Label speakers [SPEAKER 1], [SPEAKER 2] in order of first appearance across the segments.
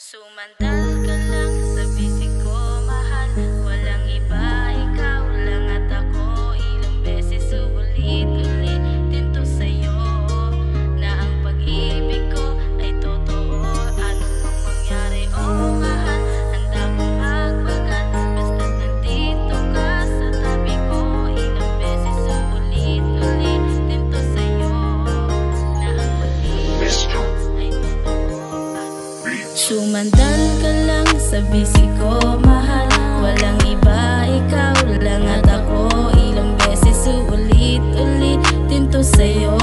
[SPEAKER 1] Sumandal ka lang sa bisig ko, mahal. Walang iba, ikaw lang at ako. Ilang beses ulit-ulit din to sa'yo, na ang pag-ibig ko ay totoo. Ano mang mangyari, oh mahal, handa kong magbagal. Basta't nandito ka sa tabi ko. Ilang beses ulit-ulit din to sa'yo, na ang pag-ibig ko ay totoo. Sumandal ka lang sa bisig ko, mahal. Walang iba, ikaw lang at ako. Ilang beses ulit-ulit din to sa'yo,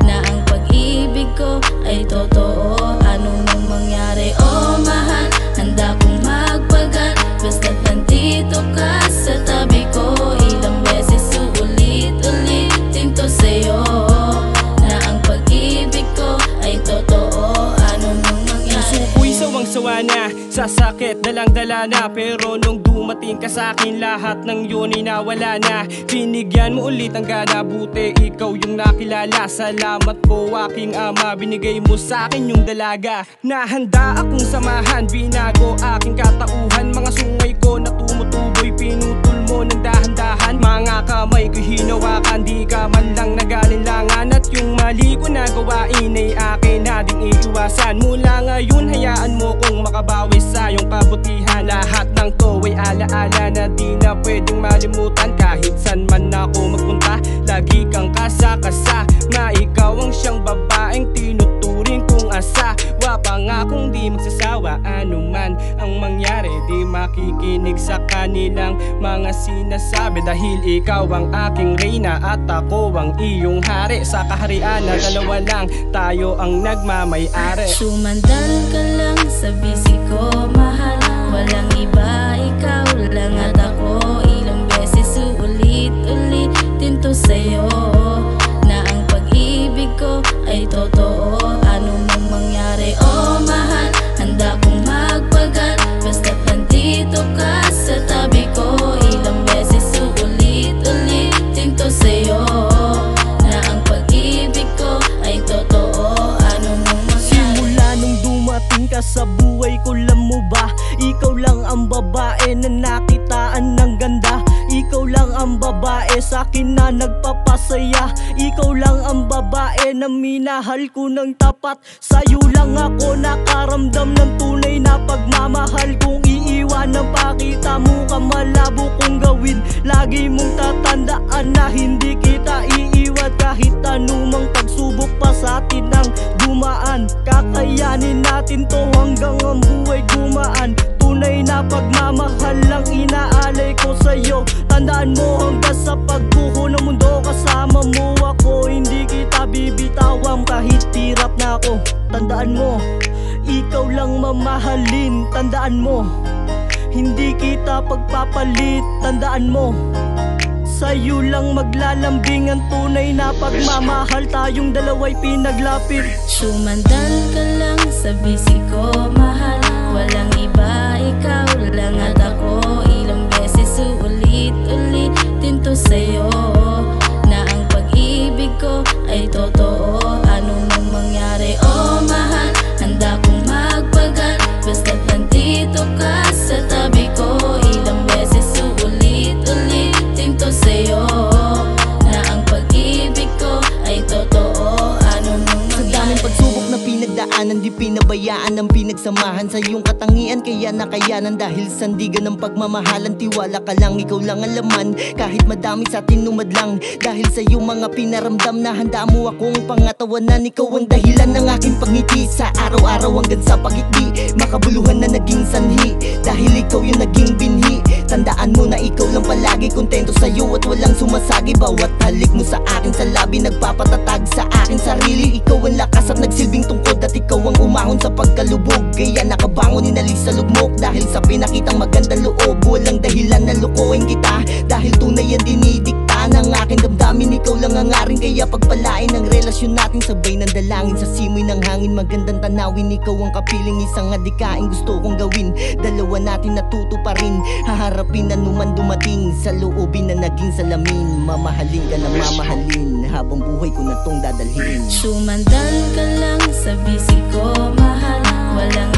[SPEAKER 1] na ang pag-ibig ko ay totoo. Ano mang mangyari, oh mahal, handa kong magpagal. Basta't nandito ka sa tabi ko. Ilang beses ulit-ulit din to sa'yo, na ang pag-ibig ko ay totoo. Ano mang
[SPEAKER 2] Suko'y sawang-sawa na, sa sakit dalang-dala na. Pero nung dumating ka sa akin, lahat ng yun ay nawala na. Binigyan mo ulit ang gana, buti ikaw yung nakilala. Salamat po aking ama, binigay mo sa akin yung dalaga. Nahanda akong samahan, binago aking katauhan. Mga sungay ko na tumutuboy, pinutol mo ng dahan-dahan. Mga kamay ko hinawakan, di ka man lang nagalinlangan. At yung mali ko na gawain ay akin na ding iiwasan. Mula ngayon hayaan mo kong makabawi sa iyong kabutihan. Lahat ng to ay alaala na di na pwedeng malimutan. Kahit san man ako magpunta, lagi kang kasa-kasa. Ikaw ang siyang babaeng tinuturing kong asa. Wa pa nga kung di magsasawa, ano man ang mangyari, di makikinig sa kanilang mga sinasabi. Dahil ikaw ang aking reyna at ako ang iyong hari. Sa kaharian na dalawa lang, tayo ang nagmamay-ari.
[SPEAKER 1] Sumandal ka lang sa bisig ko, mahal. Walang iba, ikaw lang at ako. Ilang beses ulit-ulit din to sa'yo, na ang pag-ibig ko ay totoo. Ano mang mangyari, oh mahal, handa kong magpagal. Basta't nandito ka sa tabi ko. Ilang beses ulit-ulit din to sa'yo, na ang pag-ibig ko ay totoo. Ano mang mangyari.
[SPEAKER 2] Simula nung dumating ka sa buhay ko, alam mo ba, ikaw lang ang babae na nakitaan ng ganda. Ikaw lang ang babae sa akin na nagpapasaya. Ikaw lang ang babae na minahal ko ng tapat. Sa'yo lang ako nakaramdam ng tunay na pagmamahal. Kung iiwanan pa kita mo ka, malabo kong gawin. Lagi mong tatandaan na hindi kita iiwan. Kahit anumang pagsubok pa sa atin ang dumaan, kakayanin natin to hanggang ang buhay gumaan. Tunay na pagmamahal lang inaalay ko sa'yo. Tandaan mo hanggang sa pagbuho ng mundo, kasama mo ako. Hindi kita bibitawan kahit hirap na ako. Tandaan mo, ikaw lang mamahalin. Tandaan mo, hindi kita pagpapalit. Tandaan mo, sa'yo lang maglalambing ang tunay na pagmamahal. Tayong dalawa'y pinaglapit.
[SPEAKER 1] Sumandal ka lang sa bisig ko, mahal. Walang iba, ikaw lang at ako. Ilang beses ulit-ulit din to sa'yo, na ang pag-ibig ko ay totoo. Ano mang mangyari, oh mahal, handa kong magpagal. Basta't nandito ka sa tabi ko. Ilang beses ulit-ulit din to sa'yo, na ang pag-ibig ko ay totoo. Ano mang mangyari.
[SPEAKER 3] Sa daming pagsubok na pinagdaanan, di pinabayaan ang pinagsamahan. Sa iyong katangian kaya nakayanan. Dahil sandigan ng pagmamahalan, tiwala ka lang, ikaw lang ang laman. Kahit madami sa atin numadlang, dahil sa iyong mga pinaramdam na handa mo akong pangatawanan. Ikaw ang dahilan ng aking pangiti sa araw-araw hanggang sa pagikdi. Makabuluhan na naging sanhi, dahil ikaw yung naging binhi. Tandaan mo na ikaw lang palagi, kontento sa'yo at walang sumasagi. Bawat halik mo sa akin sa labi, nagpapatatag sa akin sarili. Ikaw ang lakas at nagsilbing tungkod, at ikaw ang umahon sa pagkalubog. Kaya nakabangon, inalis sa lugmok, dahil sa pinakitang magandang loob. Walang dahilan na lukuhin kita, dahil tunay ang dinidikta ng aking damdamin. Ikaw lang ang aring, kaya pagpalain ang relasyon natin. Sabay ng dalangin sa simoy ng hangin, magandang tanawin. Ikaw ang kapiling, isang adikain gusto kong gawin. Dalawa natin natuto pa rin, haharapin anuman dumating. Sa loobin na naging salamin, mamahalin ka na mamahalin, habang buhay ko na tong dadalhin.
[SPEAKER 1] Sumandal ka lang sa bisig ko, mahal. Walang